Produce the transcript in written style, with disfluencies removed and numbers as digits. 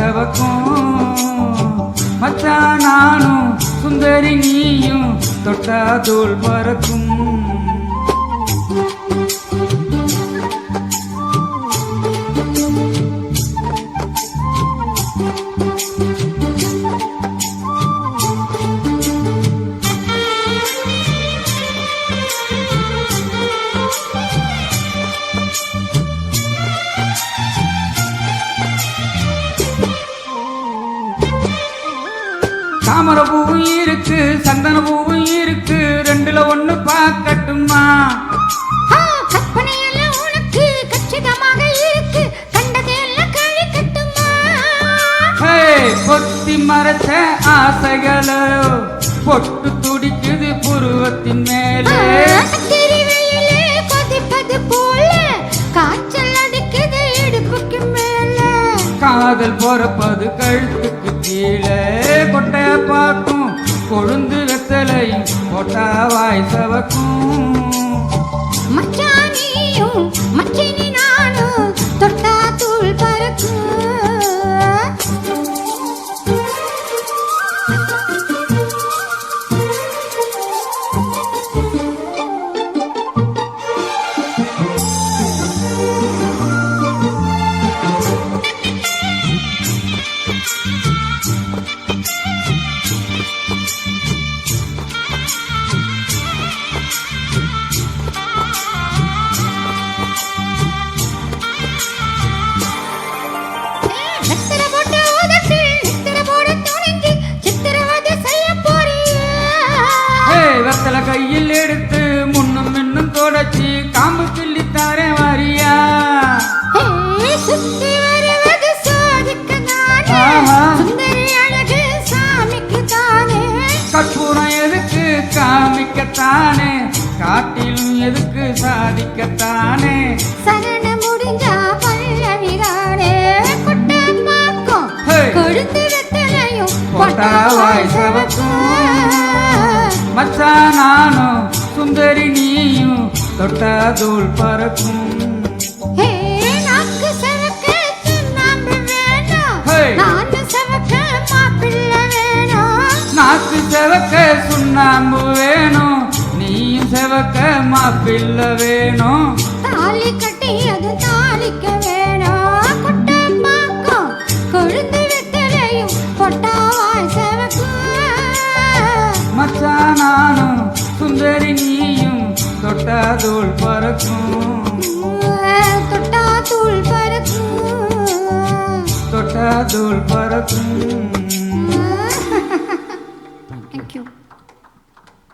செவக்கும் மச்சான் நானும் சுந்தரி நீயும் தொட்டா தூள் பறக்கும். தாமரை பூவும் இருக்கு சந்தன பூவும் இருக்கு ரெண்டுல ஒண்ணு பார்க்கட்டுமா? கற்பனையெல்லாம் உனக்கு கச்சிதமாக இருக்கு கண்டதெல்லாம் கழிக்கட்டுமா? பொத்தி மறைச்ச ஆசைகளோ பொட்டு துடிக்குது புருவத்தின் மேலே. கொதிப்பது போல காய்ச்சல் அடிக்குது இடுப்புக்கு மேல. காதல் பொறப்பது கழுத்துக்கு கீழே கொட்டைய பார்க்கும் கொழுந்து வெத்தலையும் கொட்டா வாய் சவக்கும். மச்சானியும் மச்சினி நானும் தொட்டா தூள் பறக்கும். வெத்தலை கையில் எடுத்து முன்னும் மின்னும் தொடச்சி காம்பு கிள்ளித்தாரே வாரியா? சுத்தி வருவது சோதிக்கத்தானே சுந்தரி அழகு சாமிக்கு தானே. கற்பூரம் எதுக்கு காமிக்கத்தானே காட்டிலும் எதுக்கு சாதிக்கத்தானே. சரண முடிஞ்சா பல்லவிகானே கொட்டமாக்கும் கொழுந்து வெத்தலையும் கொட்டாவாய் சவக்கும். மச்சான் நானும் சுந்தரி நீயும் தொட்டா தூள் பறக்கும். நாக்கு செவக்க சுண்ணாம்பு வேணும் நானு செவக்க மாப்பிள்ளை வேணும். நாக்கு செவக்க சுண்ணாம்பு வேணும் நீயும் செவக்க மாப்பிள்ளை வேணும். தாலி கட்டி அது தாலிக்க வேணும் கொட்டமாக்கும் கொழுந்து வெத்தலையும் கொட்டாவாய் செவக்கும். மச்சான் நானும் சுந்தரி நீயும் தொட்டா தூள் பறக்கும். தொட்டா தூள் பறக்கும். தொட்டா தூள் பறக்கும்.